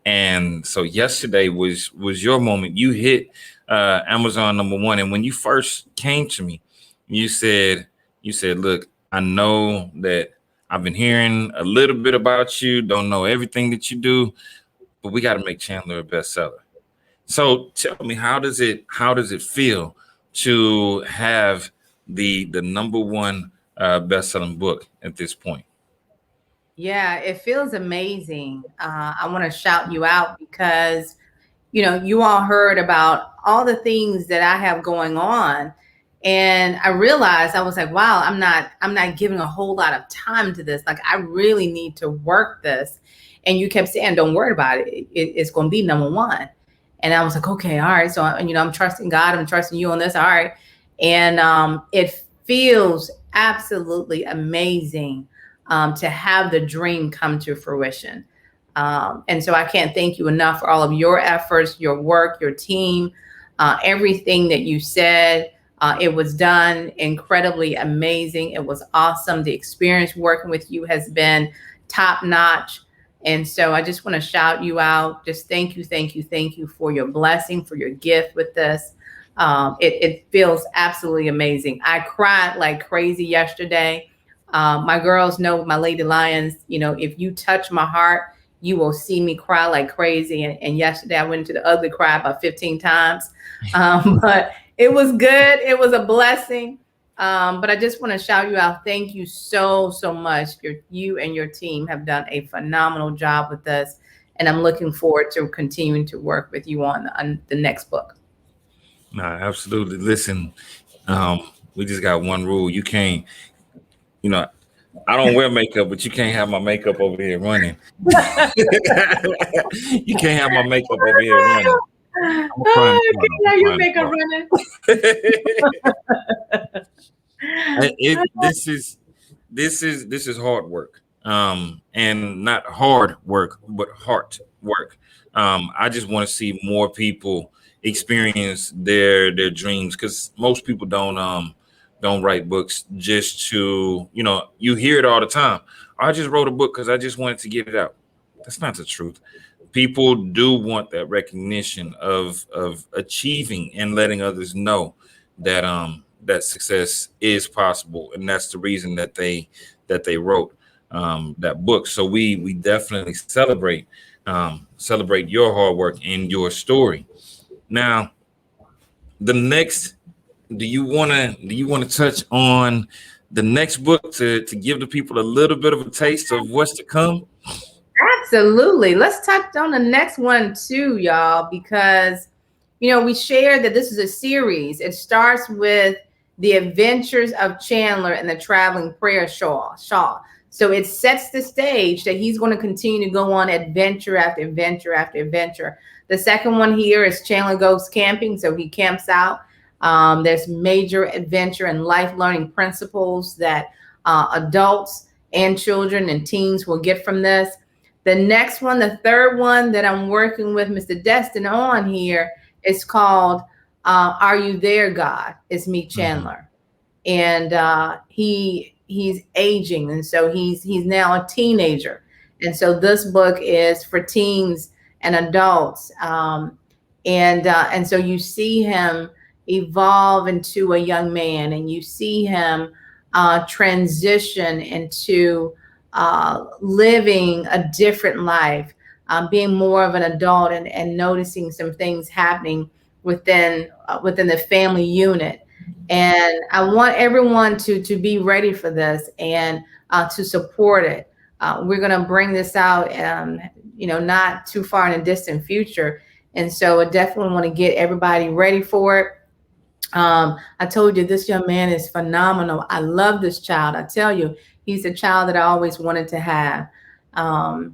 And so yesterday was your moment. You hit Amazon number one. And when you first came to me, you said, look, I know that I've been hearing a little bit about you, don't know everything that you do, but we got to make Chandler a bestseller. So tell me, how does it feel to have the number one best-selling book at this point? Yeah, it feels amazing. I want to shout you out because, you all heard about all the things that I have going on. And I realized, I was like, wow, I'm not giving a whole lot of time to this. Like, I really need to work this. And you kept saying, don't worry about it. It's going to be number one. And I was like, okay, all right. So, I'm trusting God. I'm trusting you on this. All right. And it feels absolutely amazing to have the dream come to fruition. And so I can't thank you enough for all of your efforts, your work, your team, everything that you said. It was done incredibly amazing. It was awesome. The experience working with you has been top notch. And so I just want to shout you out. Just thank you for your blessing, for your gift with this. It feels absolutely amazing. I cried like crazy yesterday. My girls know, my Lady Lions, if you touch my heart, you will see me cry like crazy. And yesterday I went into the ugly cry about 15 times. But it was good. It was a blessing. But I just want to shout you out. Thank you so much. You and your team have done a phenomenal job with us. And I'm looking forward to continuing to work with you on the next book. No, absolutely. Listen, we just got one rule. You can't, I don't wear makeup, but you can't have my makeup over here running. You can't have my makeup over here running. Your makeup running. This is hard work, and not hard work, but heart work. I just want to see more people experience their dreams, because most people don't write books just to, you hear it all the time. I just wrote a book because I just wanted to get it out. That's not the truth. People do want that recognition of achieving and letting others know that that success is possible, and that's the reason that they wrote that book. So we definitely celebrate your hard work and your story. Now, the next, do you want to touch on the next book to give the people a little bit of a taste of what's to come? Absolutely. Let's touch on the next one too, y'all, because we shared that this is a series. It starts with the adventures of Chandler and the traveling prayer shawl. So it sets the stage that he's going to continue to go on adventure after adventure after adventure. The second one here is Chandler Goes Camping. So he camps out. There's major adventure and life learning principles that adults and children and teens will get from this. The next one, the third one that I'm working with Mr. Destin on here is called Are You There, God? It's me, Chandler. And he's aging, and so he's now a teenager. And so this book is for teens and adults. And so you see him evolve into a young man, and you see him transition into living a different life, being more of an adult, and noticing some things happening within the family unit. And I want everyone to be ready for this and to support it. We're going to bring this out, not too far in a distant future. And so I definitely want to get everybody ready for it. I told you this young man is phenomenal. I love this child. I tell you, he's a child that I always wanted to have.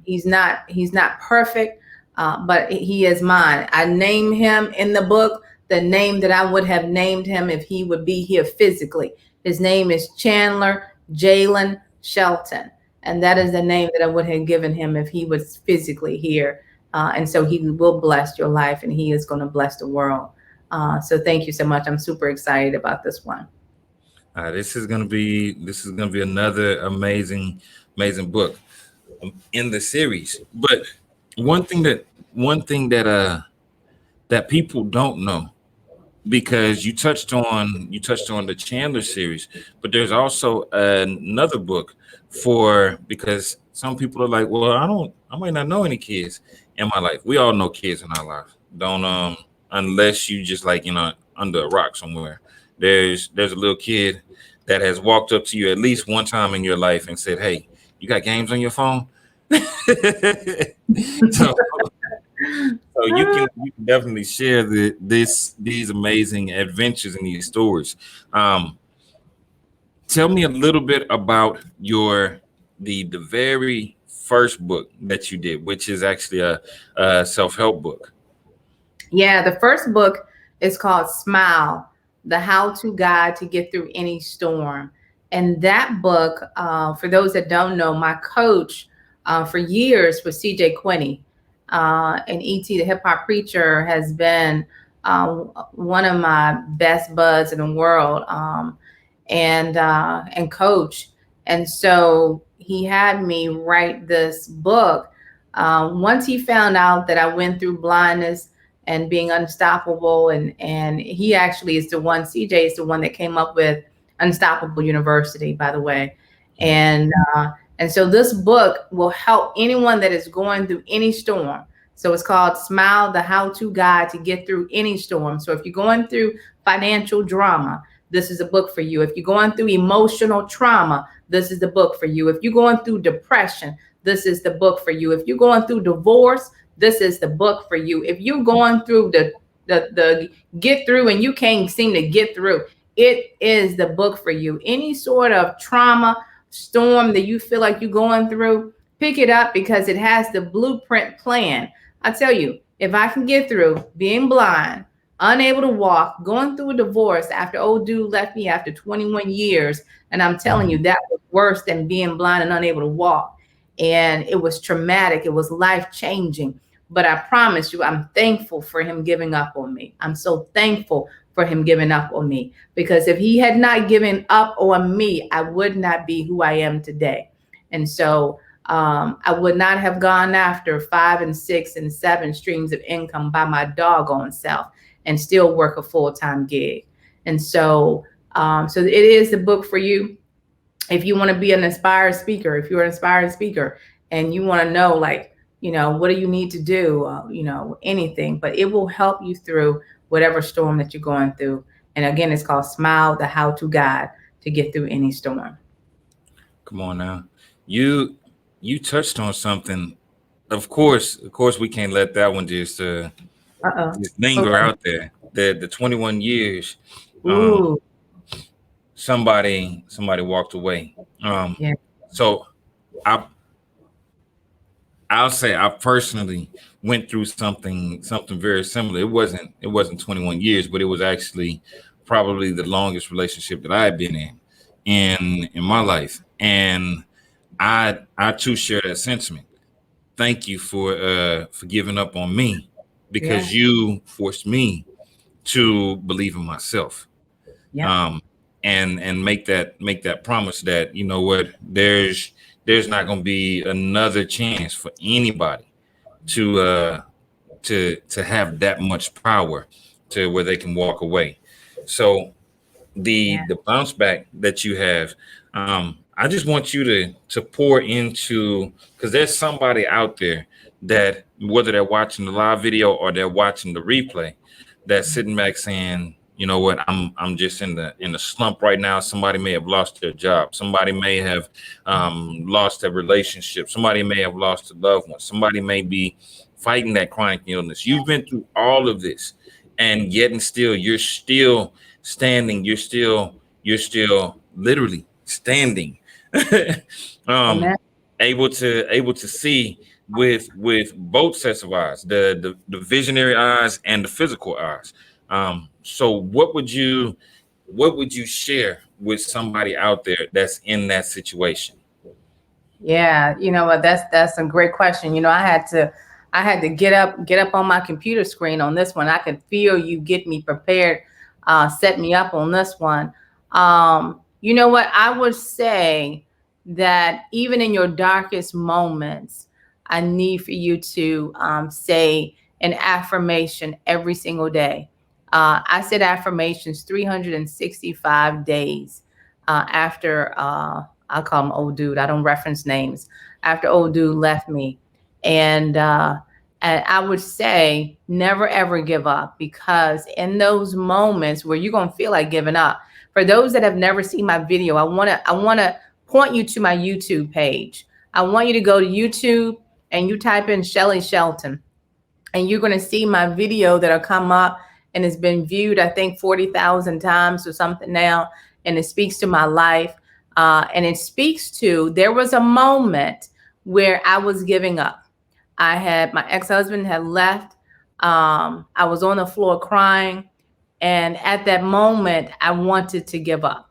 He's not perfect, but he is mine. I name him in the book the name that I would have named him if he would be here physically. His name is Chandler Jalen Shelton. And that is the name that I would have given him if he was physically here. And so he will bless your life, and he is going to bless the world. So thank you so much. I'm super excited about this one. This is gonna be another amazing book in the series. But one thing that people don't know, because you touched on the Chandler series, but there's also another book because some people are like, well, I might not know any kids in my life. We all know kids in our lives. Don't unless you just under a rock somewhere. There's a little kid that has walked up to you at least one time in your life and said, "Hey, you got games on your phone?" so you can definitely share these amazing adventures and these stories. Tell me a little bit about the very first book that you did, which is actually a self-help book. Yeah, the first book is called Smile, the How-To Guide to Get Through Any Storm. And that book, for those that don't know, my coach for years was CJ Quinney. And E.T., the hip hop preacher, has been one of my best buds in the world, and coach. And so he had me write this book. Once he found out that I went through blindness and being unstoppable, and he actually is CJ is the one that came up with Unstoppable University, by the way. And so this book will help anyone that is going through any storm. So it's called Smile, the How-To Guide to Get Through Any Storm. So if you're going through financial drama, this is a book for you. If you're going through emotional trauma, this is the book for you. If you're going through depression, this is the book for you. If you're going through divorce, this is the book for you. If you're going through the get through and you can't seem to get through, it is the book for you. Any sort of trauma, storm that you feel like you're going through, pick it up, because it has the blueprint plan. I tell you, if I can get through being blind, unable to walk, going through a divorce after old dude left me after 21 years, and I'm telling you, that was worse than being blind and unable to walk. And it was traumatic. It was life-changing. But I promise you, I'm thankful for him giving up on me. I'm so thankful for him giving up on me, because if he had not given up on me, I would not be who I am today. And so I would not have gone after 5 and 6 and 7 streams of income by my doggone self and still work a full-time gig. And so, so it is the book for you. If you want to be an inspired speaker, if you're an inspired speaker and you want to know, like, you know, what do you need to do, you know, anything, but it will help you through whatever storm that you're going through. And again, it's called Smile, the How-To Guide to Get Through Any Storm. Come on now. You touched on something. Of course, we can't let that one just linger out there. The 21 years. Ooh. Somebody walked away. Yeah. So I'll say I personally went through something very similar. It wasn't 21 years, but it was actually probably the longest relationship that I had been in my life. And I too share that sentiment. Thank you for giving up on me, because you forced me to believe in myself. Yeah. And make that promise that, you know what, there's not going to be another chance for anybody to have that much power to where they can walk away. So the bounce back that you have, I just want you to pour into, because there's somebody out there that, whether they're watching the live video or they're watching the replay, that's sitting back saying, you know what, I'm just in the slump right now. Somebody may have lost their job. Somebody may have lost their relationship. Somebody may have lost a loved one. Somebody may be fighting that chronic illness. You've been through all of this, and yet and still you're still standing. You're still literally standing. able to see with both sets of eyes, the visionary eyes and the physical eyes. So what would you share with somebody out there that's in that situation? Yeah, you know what, that's a great question. You know, I had to get up on my computer screen on this one. I could feel you get me prepared, set me up on this one. You know what, I would say that even in your darkest moments, I need for you to say an affirmation every single day. I said affirmations 365 days after, I call him old dude, I don't reference names, after old dude left me. And I would say never, ever give up, because in those moments where you're going to feel like giving up, for those that have never seen my video, I want to point you to my YouTube page. I want you to go to YouTube and you type in Shelly Shelton, and you're going to see my video that'll come up, and it's been viewed, I think 40,000 times or something now. And it speaks to my life. And it speaks to, there was a moment where I was giving up. My ex-husband had left. I was on the floor crying. And at that moment, I wanted to give up.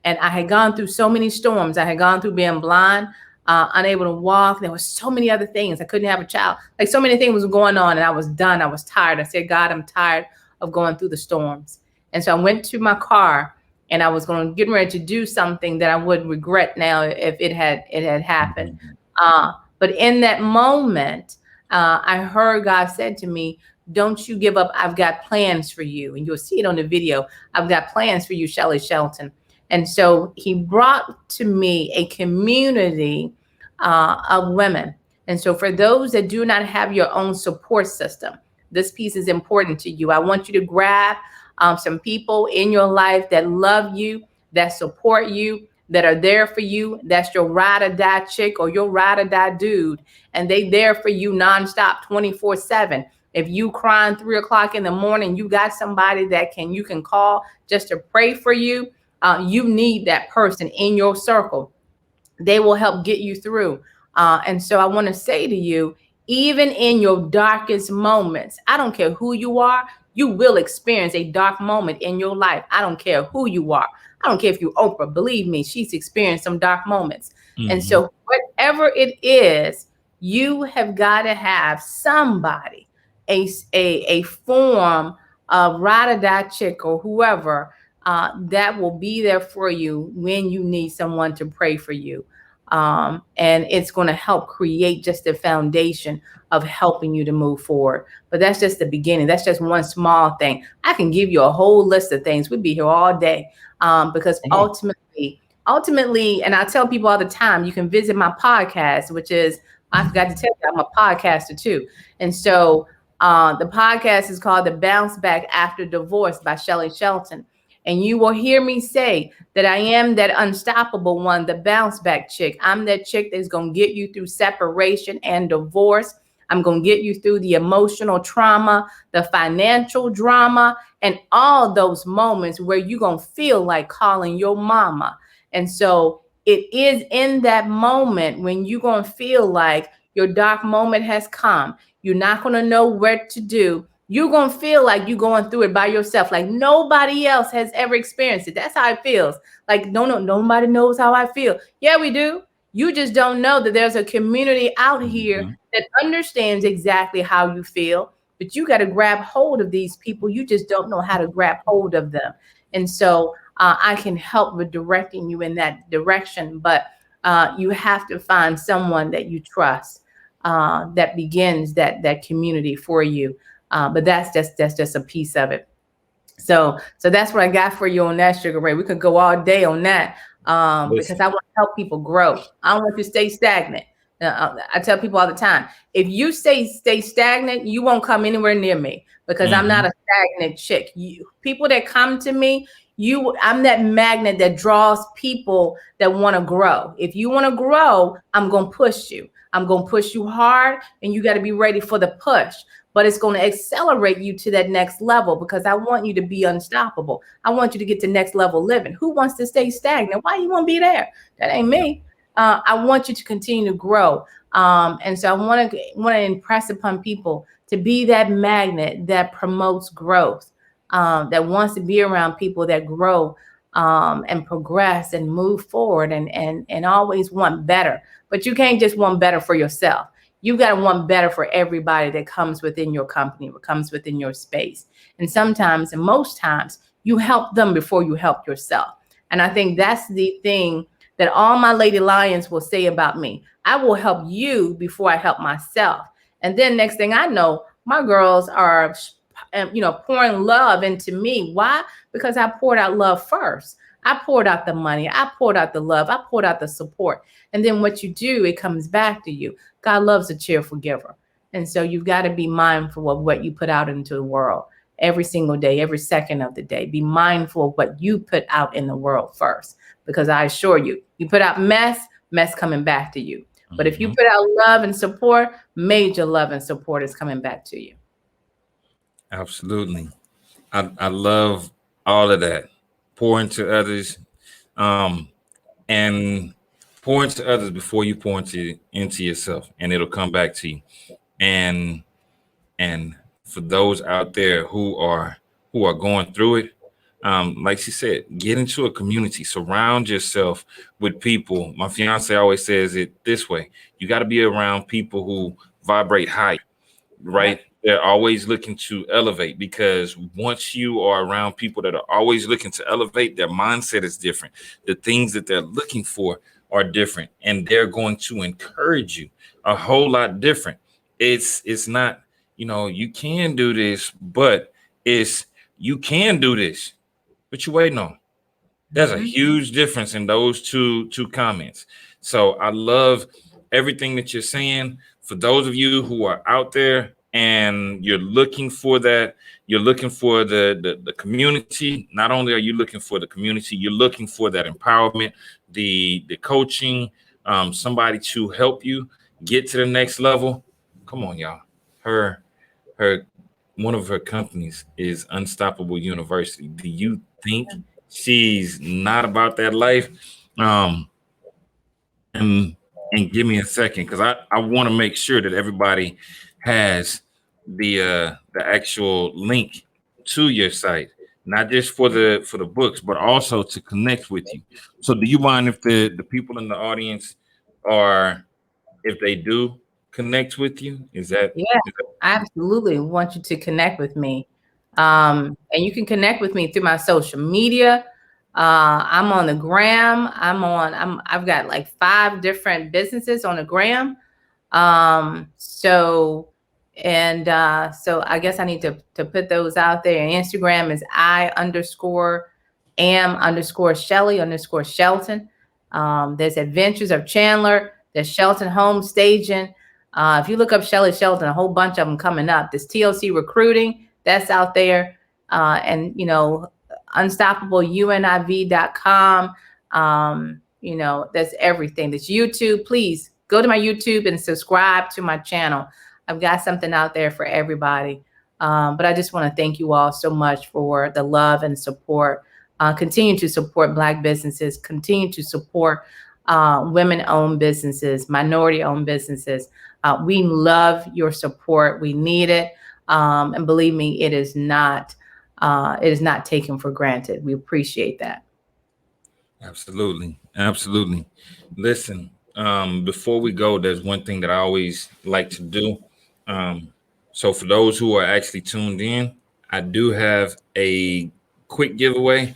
And I had gone through so many storms. I had gone through being blind, unable to walk. There were so many other things. I couldn't have a child. Like, so many things was going on, and I was done. I was tired. I said, God, I'm tired of going through the storms. And so I went to my car, and I was getting ready to do something that I would regret now if it had happened. But in that moment, I heard God said to me, don't you give up. I've got plans for you. And you'll see it on the video. I've got plans for you, Shelly Shelton. And so he brought to me a community of women. And so for those that do not have your own support system, this piece is important to you. I want you to grab some people in your life that love you, that support you, that are there for you. That's your ride or die chick or your ride or die dude. And they there for you nonstop, 24/7. If you crying 3 o'clock in the morning, you got somebody that you can call just to pray for you. You need that person in your circle. They will help get you through. And so I want to say to you, even in your darkest moments, I don't care who you are, you will experience a dark moment in your life. I don't care who you are. I don't care if you're Oprah. Believe me, she's experienced some dark moments. Mm-hmm. And so whatever it is, you have got to have somebody, a form of ride or die chick or whoever that will be there for you when you need someone to pray for you. And it's going to help create just the foundation of helping you to move forward. But that's just the beginning. That's just one small thing. I can give you a whole list of things. We'd be here all day, because ultimately, and I tell people all the time, you can visit my podcast, which is, I forgot to tell you, I'm a podcaster too. And so the podcast is called The Bounce Back After Divorce by Shelly Shelton. And you will hear me say that I am that unstoppable one, the bounce back chick. I'm that chick that's going to get you through separation and divorce. I'm going to get you through the emotional trauma, the financial drama, and all those moments where you're going to feel like calling your mama. And so it is in that moment when you're going to feel like your dark moment has come. You're not going to know what to do. You're going to feel like you're going through it by yourself, like nobody else has ever experienced it. That's how it feels. Like, nobody knows how I feel. Yeah, we do. You just don't know that there's a community out here that understands exactly how you feel, but you got to grab hold of these people. You just don't know how to grab hold of them. And so I can help with directing you in that direction, but you have to find someone that you trust that begins that community for you. But that's just a piece of it. So that's what I got for you on that, Sugar Ray. We could go all day on that because I want to help people grow. I don't want you to stay stagnant. I tell people all the time, if you stay stagnant, you won't come anywhere near me because I'm not a stagnant chick. People that come to me, I'm that magnet that draws people that want to grow. If you want to grow, I'm going to push you. I'm going to push you hard, and you got to be ready for the push. But it's going to accelerate you to that next level because I want you to be unstoppable. I want you to get to next level living. Who wants to stay stagnant? Why you want to be there? That ain't me. I want you to continue to grow. And so I want to impress upon people to be that magnet that promotes growth, that wants to be around people that grow and progress and move forward and always want better. But you can't just want better for yourself. You got to want better for everybody that comes within your company, what comes within your space. And sometimes, and most times, you help them before you help yourself. And I think that's the thing that all my Lady Lions will say about me. I will help you before I help myself. And then next thing I know, my girls are, pouring love into me. Why? Because I poured out love first. I poured out the money. I poured out the love. I poured out the support. And then what you do, it comes back to you. God loves a cheerful giver. And so you've got to be mindful of what you put out into the world every single day, every second of the day. Be mindful of what you put out in the world first, because I assure you, you put out mess coming back to you. But if you put out love and support, major love and support is coming back to you. Absolutely. I love all of that. Pour into others, and pour into others before you pour into yourself, and it'll come back to you. And for those out there who are going through it, like she said, get into a community, surround yourself with people. My fiance always says it this way: you got to be around people who vibrate high, right? They're always looking to elevate, because once you are around people that are always looking to elevate, their mindset is different. The things that they're looking for are different, and they're going to encourage you a whole lot different. It's not, you can do this, but you can do this, but you waiting on. There's a huge difference in those two comments. So I love everything that you're saying. For those of you who are out there and you're looking for that, you're looking for the community. Not only are you looking for the community, you're looking for that empowerment, the coaching, somebody to help you get to the next level. Come on, y'all. Her one of her companies is Unstoppable University. Do you think she's not about that life? And give me a second, because I want to make sure that everybody has the actual link to your site, not just for the books, but also to connect with you. So do you mind if the people in the audience if they do connect with you? I absolutely want you to connect with me. And you can connect with me through my social media. I'm on the gram. I've got like 5 different businesses on the gram. So I guess I need to put those out there. Instagram is I_am_Shelly_Shelton. There's Adventures of Chandler. There's Shelton Home Staging. If you look up Shelly Shelton, a whole bunch of them coming up. There's TLC Recruiting, that's out there. And, you know, unstoppableuniv.com. You know, that's everything. There's YouTube. Please go to my YouTube and subscribe to my channel. I've got something out there for everybody. But I just want to thank you all so much for the love and support. Continue to support Black businesses. Continue to support women-owned businesses, minority-owned businesses. We love your support. We need it. And believe me, it is not taken for granted. We appreciate that. Absolutely. Absolutely. Listen, before we go, there's one thing that I always like to do. So for those who are actually tuned in, I do have a quick giveaway.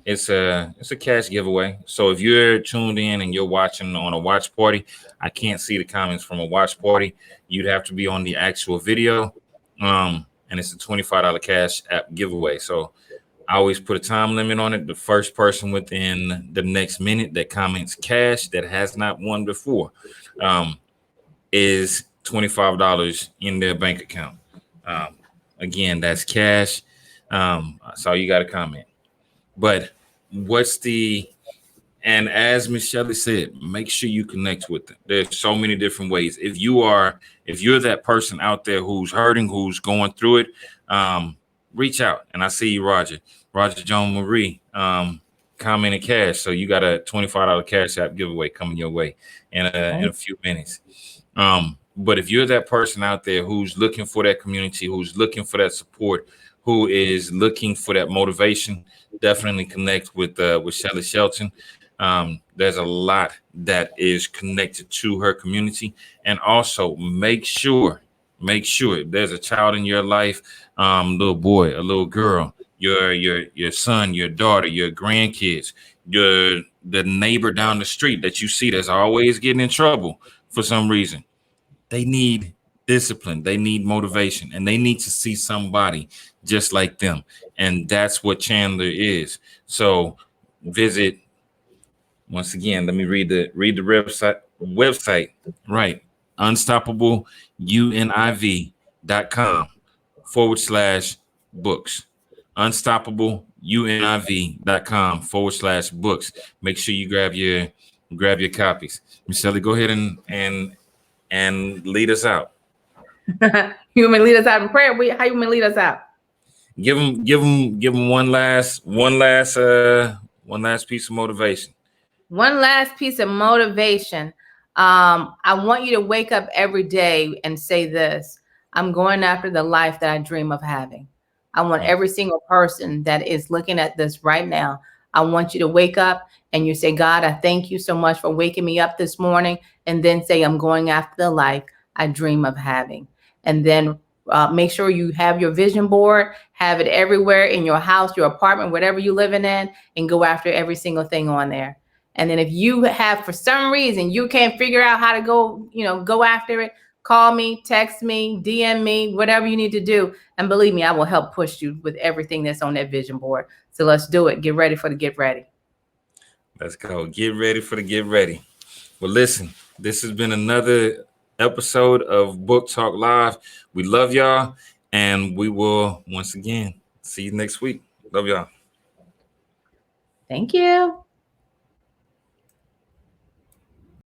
It's a cash giveaway. So if you're tuned in and you're watching on a watch party, I can't see the comments from a watch party. You'd have to be on the actual video. And it's a $25 cash app giveaway. So I always put a time limit on it. The first person within the next minute that comments cash that has not won before is $25 in their bank account. Again, that's cash. So you got to comment. But and as Miss Shelly said, make sure you connect with them. There's so many different ways. If you're that person out there who's hurting, who's going through it, reach out. And I see you, Roger Joan Marie, commented cash. So you got a $25 cash app giveaway coming your way in a few minutes. But if you're that person out there who's looking for that community, who's looking for that support, who is looking for that motivation, definitely connect with Shelly Shelton. There's a lot that is connected to her community. And also make sure if there's a child in your life, little boy, a little girl, your son, your daughter, your grandkids, the neighbor down the street that you see that's always getting in trouble for some reason. They need discipline, they need motivation, and they need to see somebody just like them. And that's what Chandler is. So visit, once again, let me read the website, right? unstoppableuniv.com/books. unstoppableuniv.com/books. Make sure you grab your copies. Miss Shelly, go ahead and lead us out. You want me to lead us out in prayer? How you want me to lead us out? Give them one last piece of motivation. One last piece of motivation. I want you to wake up every day and say this: I'm going after the life that I dream of having. I want every single person that is looking at this right now, I want you to wake up and you say, God, I thank you so much for waking me up this morning. And then say, I'm going after the life I dream of having. And then make sure you have your vision board, have it everywhere in your house, your apartment, whatever you're living in, and go after every single thing on there. And then if you have, for some reason, you can't figure out how to go after it, call me, text me, DM me, whatever you need to do. And believe me, I will help push you with everything that's on that vision board. So let's do it. Get ready for the get ready. Let's go. Get ready for the get ready. Well, listen, this has been another episode of Book Talk Live. We love y'all, and we will once again see you next week. Love y'all. Thank you.